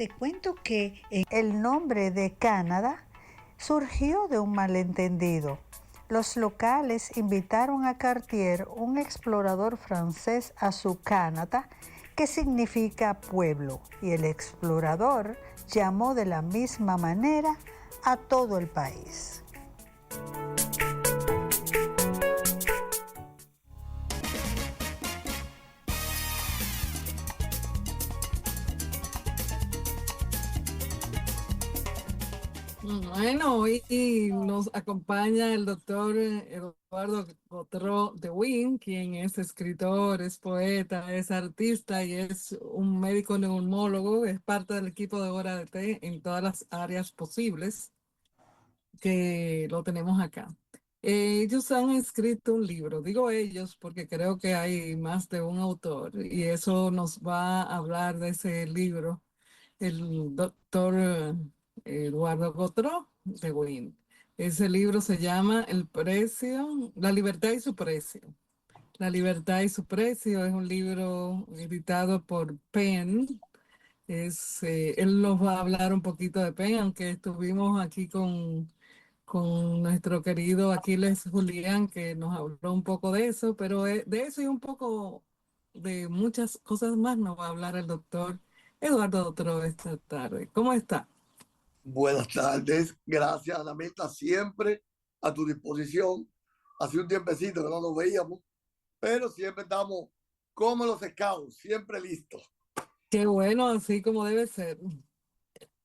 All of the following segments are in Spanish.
Te cuento que el nombre de Canadá surgió de un malentendido. Los locales invitaron a Cartier, un explorador francés, a su Canadá, que significa pueblo, y el explorador llamó de la misma manera a todo el país. Bueno, hoy nos acompaña el doctor Eduardo Gotro de Win, quien es escritor, es poeta, es artista y es un médico neumólogo, es parte del equipo de Hora de Té en todas las áreas posibles que lo tenemos acá. Ellos han escrito un libro, digo ellos porque creo que hay más de un autor y eso nos va a hablar de ese libro el doctor Eduardo Gotro de Win. Ese libro se llama El precio, la libertad y su precio. La libertad y su precio es un libro editado por Penn. Él nos va a hablar un poquito de Penn, aunque estuvimos aquí con nuestro querido Aquiles Julián, que nos habló un poco de eso, pero de eso y un poco de muchas cosas más nos va a hablar el doctor Eduardo Otro esta tarde. ¿Cómo está? Buenas tardes, gracias Anamita, siempre a tu disposición. Hace un tiempecito que no nos veíamos, pero siempre estamos como los scouts, siempre listos. Qué bueno, así como debe ser.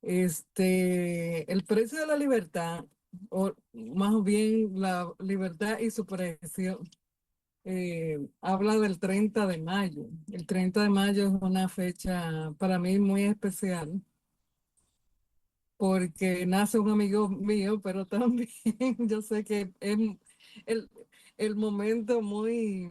El precio de la libertad, o más bien la libertad y su precio, habla del 30 de mayo. El 30 de mayo es una fecha para mí muy especial porque nace un amigo mío, pero también yo sé que es el, el momento muy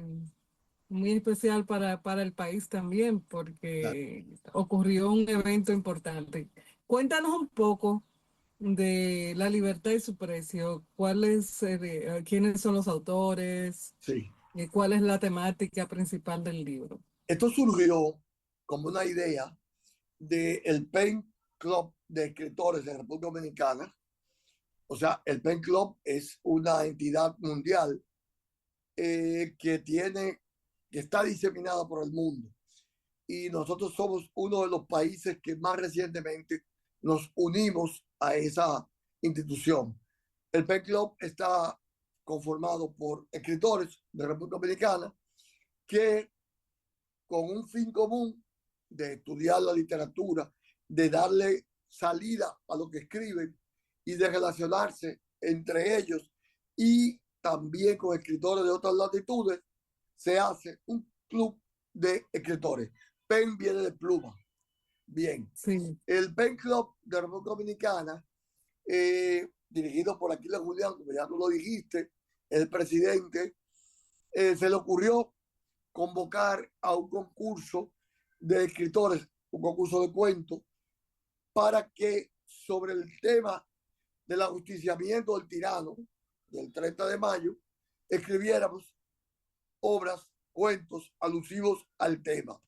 especial para el país también, porque ocurrió un evento importante. Cuéntanos un poco de La libertad y su precio. ¿Quiénes son los autores? Sí, ¿Cuál es la temática principal del libro? esto surgió como una idea del Pen Club de Escritores de la República Dominicana. O sea, el Pen Club es una entidad mundial que que está diseminada por el mundo. Y nosotros somos uno de los países que más recientemente nos unimos a esa institución. El Pen Club está conformado por escritores de República Dominicana que con un fin común de estudiar la literatura, de darle salida a lo que escriben y de relacionarse entre ellos y también con escritores de otras latitudes, se hace un club de escritores. Pen viene de pluma. Bien. Sí, El Pen Club de República Dominicana, dirigido por Aquiles Julián, como ya tú lo dijiste, el presidente, se le ocurrió convocar a un concurso de escritores, un concurso de cuentos, para que sobre el tema del ajusticiamiento del tirano del 30 de mayo, escribiéramos obras, cuentos alusivos al tema.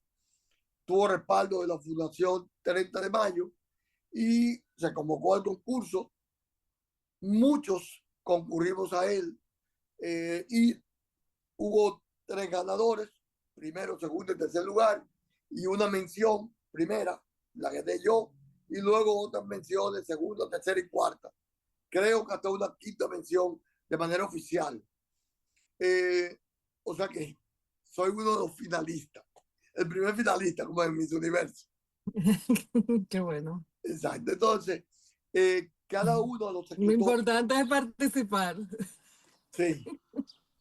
Tuvo respaldo de la Fundación 30 de Mayo y se convocó al concurso. Muchos concurrimos a él y hubo tres ganadores, primero, segundo y tercer lugar, y una mención, primera, la que dé yo, y luego otras menciones, segunda, tercera y cuarta. Creo que hasta una quinta mención de manera oficial. Eh, o sea que soy uno de los finalistas, el primer finalista como en Miss Universo. qué bueno. Exacto. Entonces, cada uno de los Lo escritores, importante es participar. sí,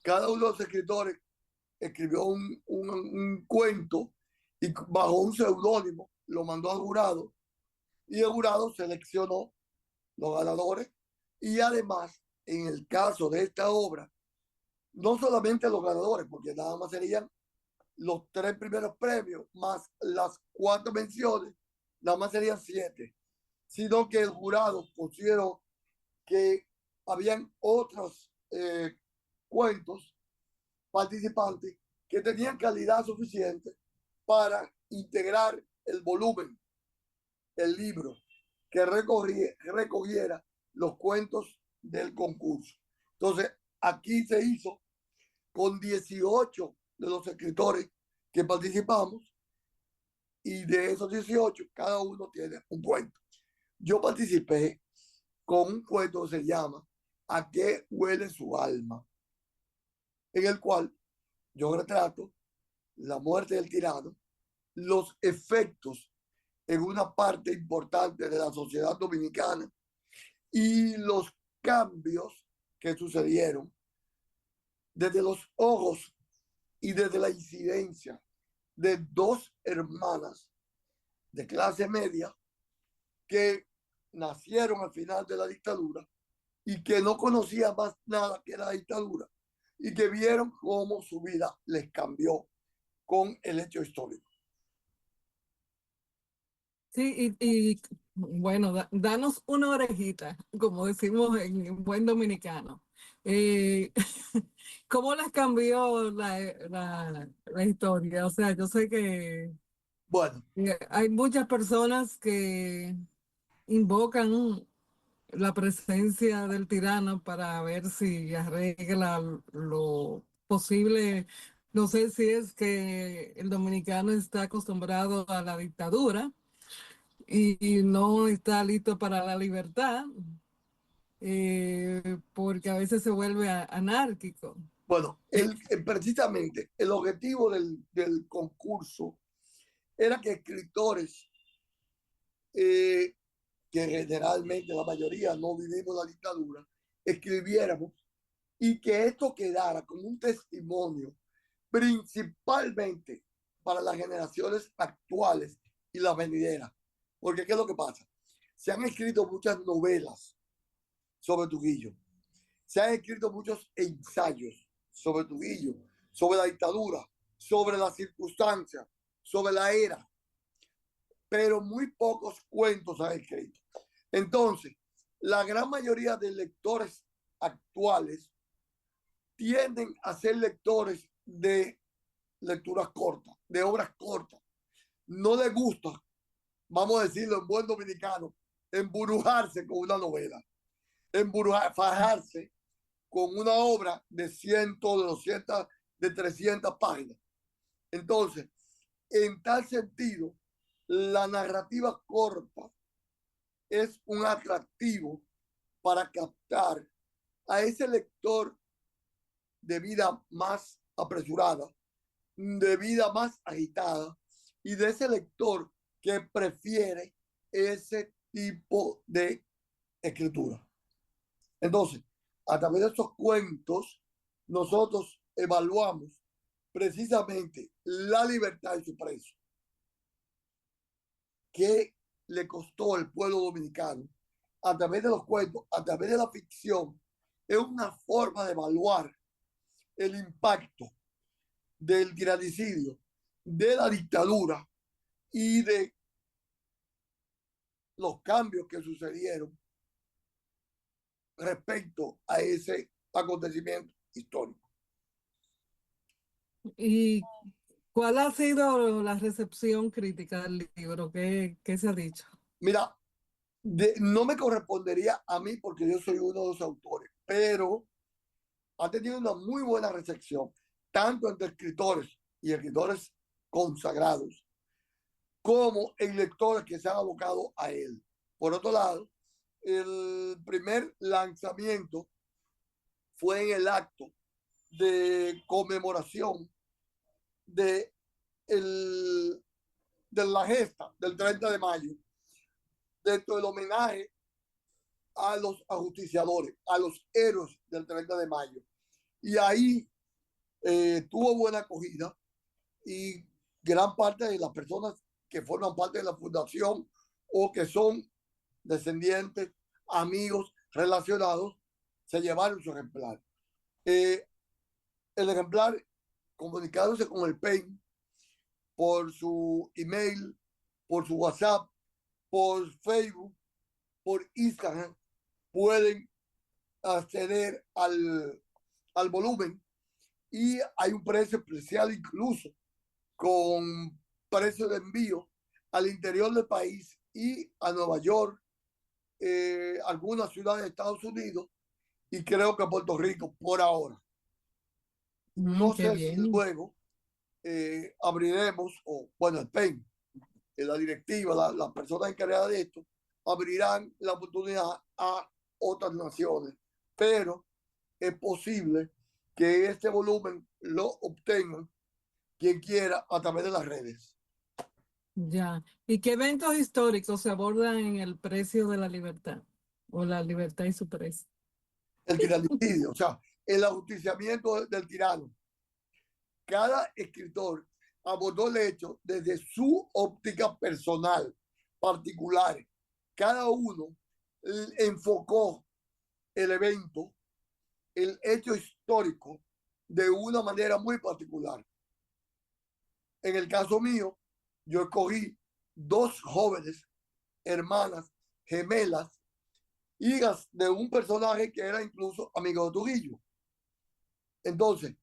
cada uno de los escritores escribió un cuento y bajo un seudónimo lo mandó al jurado y el jurado seleccionó los ganadores y además en el caso de esta obra no solamente los ganadores porque nada más serían los tres primeros premios más las cuatro menciones, nada más serían siete, sino que el jurado consideró que habían otros cuentos participantes que tenían calidad suficiente para integrar el volumen el libro que recogiera los cuentos del concurso. Entonces, aquí se hizo con 18 de los escritores que participamos, y de esos 18, cada uno tiene un cuento. Yo participé con un cuento que se llama ¿A qué huele su alma?, en el cual yo retrato la muerte del tirano, los efectos en una parte importante de la sociedad dominicana y los cambios que sucedieron desde los ojos y desde la incidencia de dos hermanas de clase media que nacieron al final de la dictadura y que no conocían más nada que la dictadura y que vieron cómo su vida les cambió con el hecho histórico. Sí, bueno, danos una orejita, como decimos en buen dominicano. Eh, ¿Cómo les cambió la historia? O sea, yo sé que Bueno, hay muchas personas que invocan la presencia del tirano para ver si arregla lo posible. No sé si es que el dominicano está acostumbrado a la dictadura y no está listo para la libertad, porque a veces se vuelve anárquico. bueno, precisamente el objetivo del concurso era que escritores, que generalmente la mayoría no vivimos la dictadura, escribiéramos y que esto quedara como un testimonio principalmente para las generaciones actuales y las venideras. Porque ¿qué es lo que pasa? Se han escrito muchas novelas sobre Trujillo, se han escrito muchos ensayos sobre Trujillo, sobre la dictadura, sobre las circunstancias, sobre la era, pero muy pocos cuentos han escrito. Entonces, la gran mayoría de lectores actuales tienden a ser lectores de lecturas cortas, de obras cortas. No les gusta, vamos a decirlo en buen dominicano, embrujarse con una novela, fajarse con una obra de 100, de 200, de 300 páginas. Entonces, en tal sentido, la narrativa corta es un atractivo para captar a ese lector de vida más apresurada, de vida más agitada, y de ese lector que prefiere ese tipo de escritura. Entonces, a través de estos cuentos, nosotros evaluamos precisamente la libertad de su preso. ¿Qué le costó al pueblo dominicano a través de los cuentos, a través de la ficción? Es una forma de evaluar el impacto del tiranicidio, de la dictadura y de los cambios que sucedieron respecto a ese acontecimiento histórico. ¿Y cuál ha sido la recepción crítica del libro? ¿Qué se ha dicho? Mira, no me correspondería a mí porque yo soy uno de los autores, pero ha tenido una muy buena recepción, tanto entre escritores y escritores consagrados, como en lectores que se han abocado a él. Por otro lado, el primer lanzamiento fue en el acto de conmemoración de, el, de la gesta del 30 de mayo, dentro del homenaje a los ajusticiadores, a los héroes del 30 de mayo. Y ahí tuvo buena acogida y gran parte de las personas que forman parte de la fundación o que son descendientes, amigos, relacionados, se llevaron su ejemplar. El ejemplar, comunicándose con el PEN por su email, por su WhatsApp, por Facebook, por Instagram, pueden acceder al volumen, y hay un precio especial incluso con precio de envío al interior del país y a Nueva York, algunas ciudades de Estados Unidos y creo que Puerto Rico por ahora. No Qué sé si bien. luego abriremos, o bueno, el PEN, la directiva, las personas encargadas de esto, abrirán la oportunidad a otras naciones, pero es posible que este volumen lo obtengan quien quiera a través de las redes. Ya. ¿Y qué eventos históricos se abordan en El precio de la libertad? O La libertad y su precio. El tiranicidio, o sea, el ajusticiamiento del tirano. Cada escritor abordó el hecho desde su óptica personal, particular. Cada uno enfocó el evento, el hecho histórico, de una manera muy particular. En el caso mío, yo escogí dos jóvenes hermanas gemelas, hijas de un personaje que era incluso amigo de Trujillo. Entonces,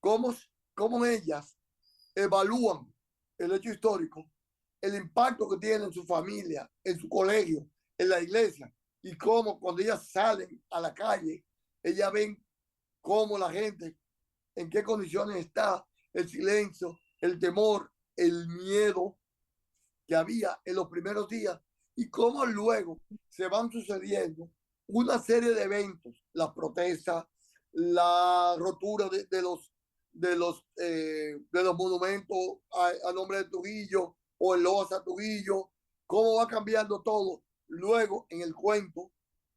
¿cómo, cómo ellas evalúan el hecho histórico, el impacto que tiene en su familia, en su colegio, en la iglesia, y cómo cuando ellas salen a la calle, ellas ven cómo la gente, en qué condiciones está, el silencio, el temor, el miedo que había en los primeros días y cómo luego se van sucediendo una serie de eventos, la protesta, la rotura de los monumentos a nombre de Trujillo o el loas a Trujillo, cómo va cambiando todo. Luego, en el cuento,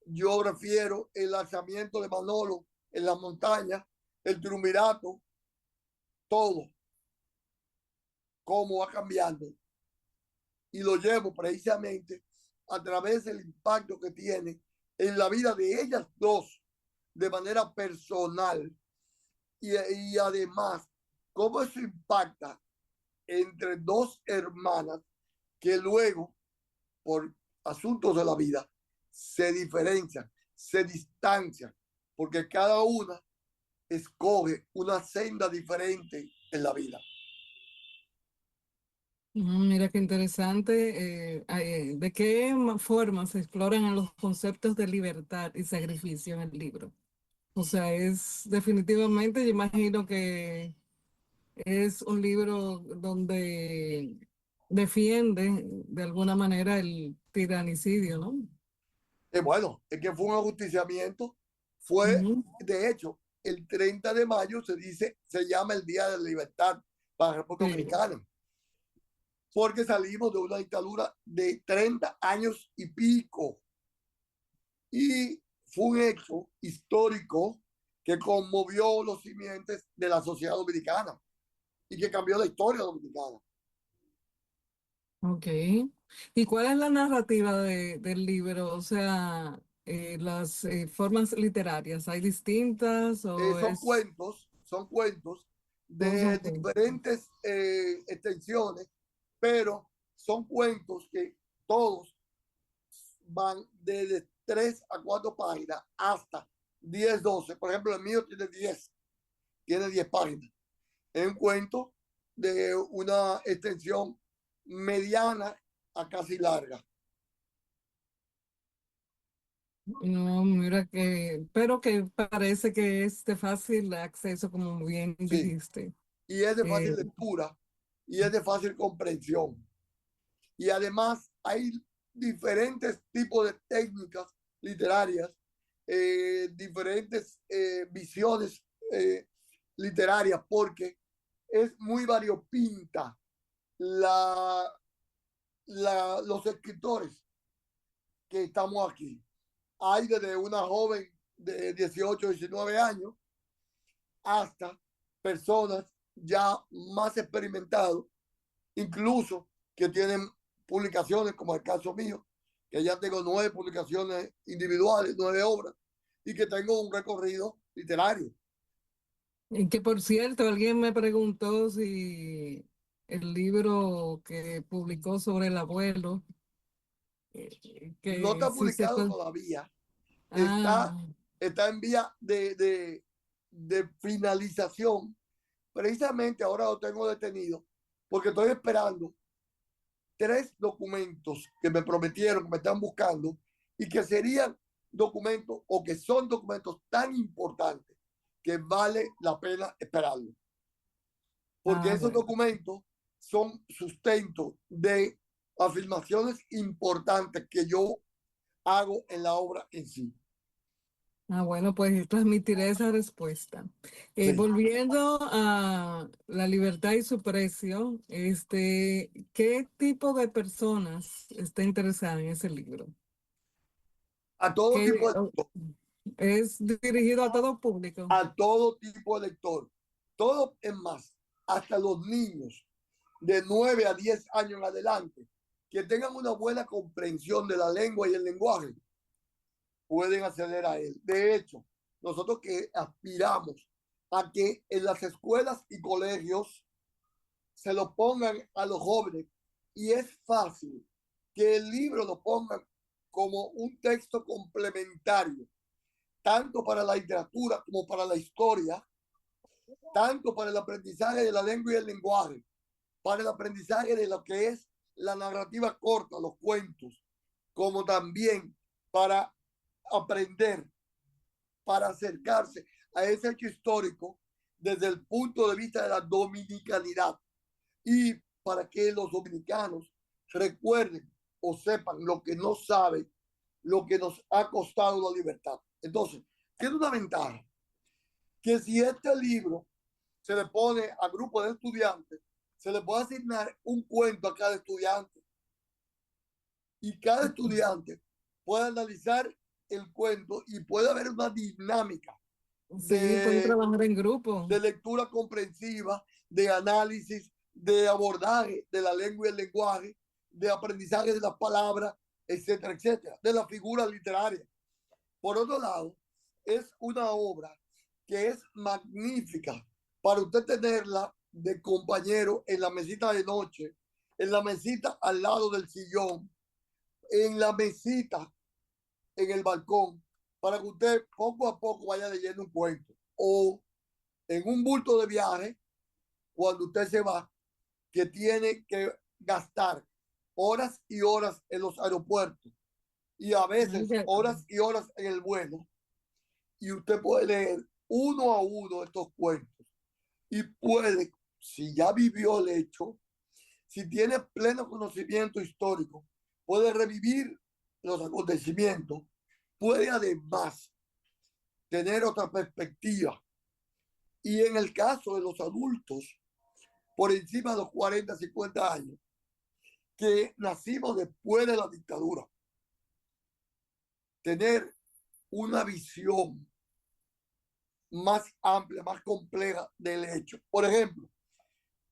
yo refiero el lanzamiento de Manolo en las montañas, el triunvirato, todo, cómo va cambiando. Y lo llevo precisamente a través del impacto que tiene en la vida de ellas dos de manera personal y además cómo eso impacta entre dos hermanas que luego, por asuntos de la vida, se diferencian, se distancian, porque cada una escoge una senda diferente en la vida. Mira qué interesante. ¿De qué forma se exploran los conceptos de libertad y sacrificio en el libro? O sea, es definitivamente, yo imagino que es un libro donde defiende de alguna manera el tiranicidio, ¿no? Bueno, es que fue un ajusticiamiento. Fue, Ujú. de hecho, el 30 de mayo se dice, se llama el Día de la Libertad para la República Sí. Dominicana, porque salimos de una dictadura de 30 años y pico. Y fue un hecho histórico que conmovió los cimientos de la sociedad dominicana y que cambió la historia dominicana. Ok. ¿Y cuál es la narrativa del libro? O sea, las formas literarias, ¿hay distintas o es, Son cuentos todos son de cuentos? diferentes extensiones, pero son cuentos que todos van desde 3 a 4 páginas hasta 10 12. Por ejemplo, el mío tiene 10 páginas. Es un cuento de una extensión mediana a casi larga. No, mira que, pero que parece que es de fácil acceso, como bien Sí, dijiste. y es de Eh, fácil lectura y es de fácil comprensión. Y además hay diferentes tipos de técnicas literarias, diferentes visiones eh, literarias, porque es muy variopinta la, los escritores que estamos aquí. Hay desde una joven de 18 19 años hasta personas ya más experimentados, incluso que tienen publicaciones, como el caso mío, que ya tengo 9 publicaciones individuales, 9 obras, y que tengo un recorrido literario. y que por cierto, alguien me preguntó si el libro que publicó sobre el abuelo, No que está sí se publicado puede. todavía, está, Ah, está en vía de finalización. Precisamente ahora lo tengo detenido porque estoy esperando 3 documentos que me prometieron, que me están buscando, y que serían documentos o que son documentos tan importantes que vale la pena esperarlo. Porque esos Bueno. documentos son sustento de afirmaciones importantes que yo hago en la obra en sí. Bueno, pues transmitiré esa respuesta. Sí. Volviendo a la libertad y su precio, ¿qué tipo de personas está interesada en ese libro? A todo ¿Qué, tipo de oh, es dirigido a todo público? a todo tipo de lector. Todo es más, hasta los niños de 9 a 10 años en adelante, que tengan una buena comprensión de la lengua y el lenguaje, pueden acceder a él. De hecho, nosotros que aspiramos a que en las escuelas y colegios se lo pongan a los jóvenes, y es fácil que el libro lo pongan como un texto complementario, tanto para la literatura como para la historia, tanto para el aprendizaje de la lengua y el lenguaje, para el aprendizaje de lo que es la narrativa corta, los cuentos, como también para aprender, para acercarse a ese hecho histórico desde el punto de vista de la dominicanidad, y para que los dominicanos recuerden o sepan lo que no saben, lo que nos ha costado la libertad. Entonces, tiene una ventaja, que si este libro se le pone a grupos de estudiantes, se le puede asignar un cuento a cada estudiante, y cada estudiante puede analizar el cuento y puede haber una dinámica Sí, pueden de, trabajar en grupo. de lectura comprensiva, de análisis, de abordaje de la lengua y el lenguaje, de aprendizaje de las palabras, etcétera, etcétera, de la figura literaria. Por otro lado, es una obra que es magnífica para usted tenerla de compañero en la mesita de noche, en la mesita al lado del sillón, en la mesita en el balcón, para que usted poco a poco vaya leyendo un cuento, o en un bulto de viaje cuando usted se va, que tiene que gastar horas y horas en los aeropuertos y a veces horas y horas en el vuelo, y usted puede leer uno a uno estos cuentos y puede, si ya vivió el hecho, si tiene pleno conocimiento histórico, puede revivir los acontecimientos, puede además tener otra perspectiva. Y en el caso de los adultos, por encima de los 40, 50 años, que nacimos después de la dictadura, tener una visión más amplia, más compleja del hecho. Por ejemplo,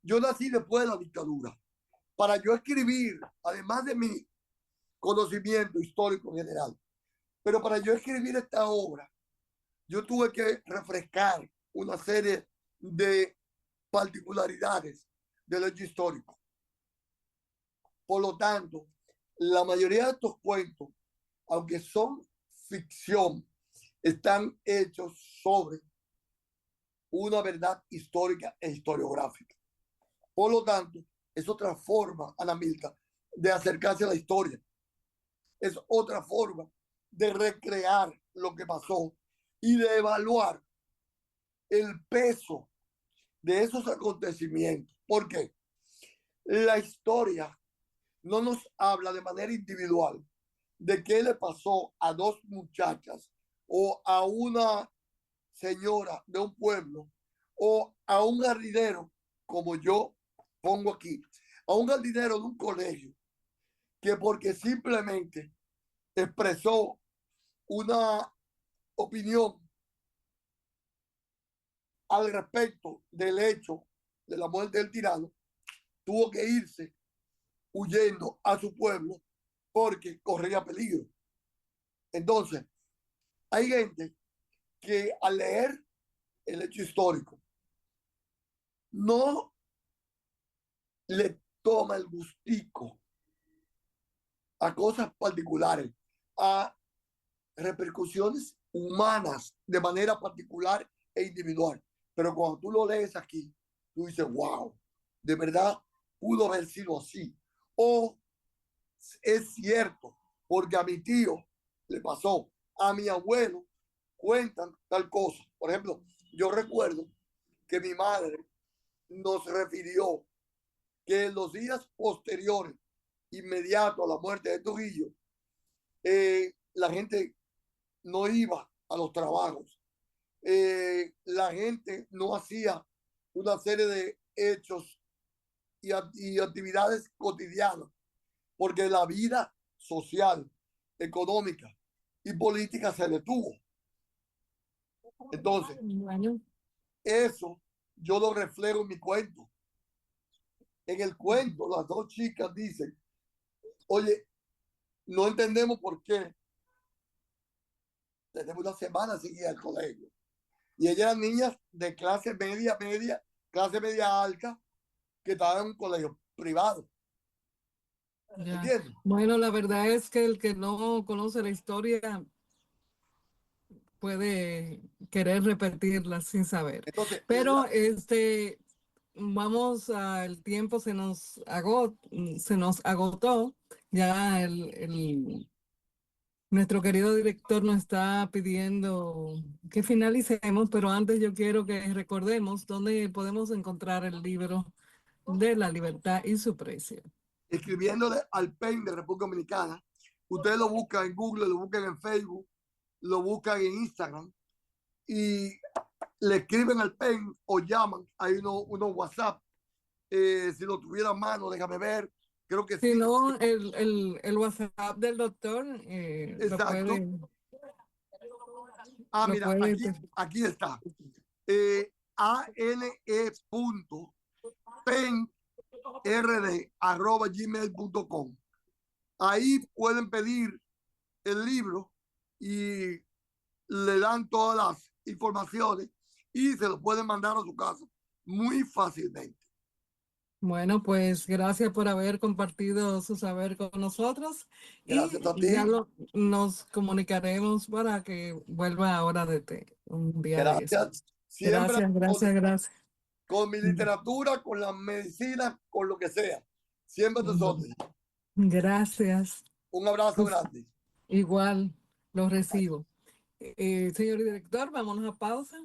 yo nací después de la dictadura. Para yo escribir, además de mi conocimiento histórico en general, pero para yo escribir esta obra, yo tuve que refrescar una serie de particularidades del hecho histórico. Por lo tanto, la mayoría de estos cuentos, aunque son ficción, están hechos sobre una verdad histórica e historiográfica. Por lo tanto, es otra forma, Ana Milka, de acercarse a la historia. Es otra forma de recrear lo que pasó y de evaluar el peso de esos acontecimientos. ¿Por qué? La historia no nos habla de manera individual de qué le pasó a dos muchachas o a una señora de un pueblo o a un jardinero, como yo pongo aquí, a un jardinero de un colegio, que porque simplemente expresó una opinión al respecto del hecho de la muerte del tirano, tuvo que irse huyendo a su pueblo porque corría peligro. Entonces, hay gente que al leer el hecho histórico no le toma el gustico a cosas particulares, a repercusiones humanas de manera particular e individual. Pero cuando tú lo lees aquí, tú dices, wow, de verdad pudo haber sido así, o es cierto, porque a mi tío le pasó, a mi abuelo cuentan tal cosa. Por ejemplo, yo recuerdo que mi madre nos refirió que en los días posteriores, inmediato a la muerte de Trujillo, la gente no iba a los trabajos. La gente no hacía una serie de hechos y actividades cotidianas, porque la vida social, económica y política se detuvo. Entonces, Bueno, eso yo lo reflejo en mi cuento. En el cuento, las dos chicas dicen, oye, no entendemos por qué tenemos una semana sin ir al colegio. Y ellas eran niñas de clase media, clase media alta, que estaban en un colegio privado. ya. ¿Entiendes? Bueno, la verdad es que el que no conoce la historia puede querer repetirla sin saber. Entonces, Pero vamos el tiempo se nos agotó. Ya nuestro querido director nos está pidiendo que finalicemos, pero antes yo quiero que recordemos dónde podemos encontrar el libro de La Libertad y su Precio. escribiéndole al PEN de República Dominicana, ustedes lo buscan en Google, lo buscan en Facebook, lo buscan en Instagram y le escriben al PEN o llaman. Hay unos WhatsApp. Si lo tuviera a mano, déjame ver. Creo que Si sí. no, el WhatsApp del doctor Exacto. lo Mira, puede. aquí está. ane.penrd@gmail.com. Ahí pueden pedir el libro y le dan todas las informaciones y se lo pueden mandar a su casa muy fácilmente. Bueno, pues gracias por haber compartido su saber con nosotros Gracias a y ya ti. nos comunicaremos para que vuelva ahora de té un día de eso. Gracias. Siempre Gracias. con mi literatura, con la medicina, con lo que sea. Siempre a tus órdenes. Gracias. Un abrazo Pues, grande. igual lo recibo. Señor director, vámonos a pausa.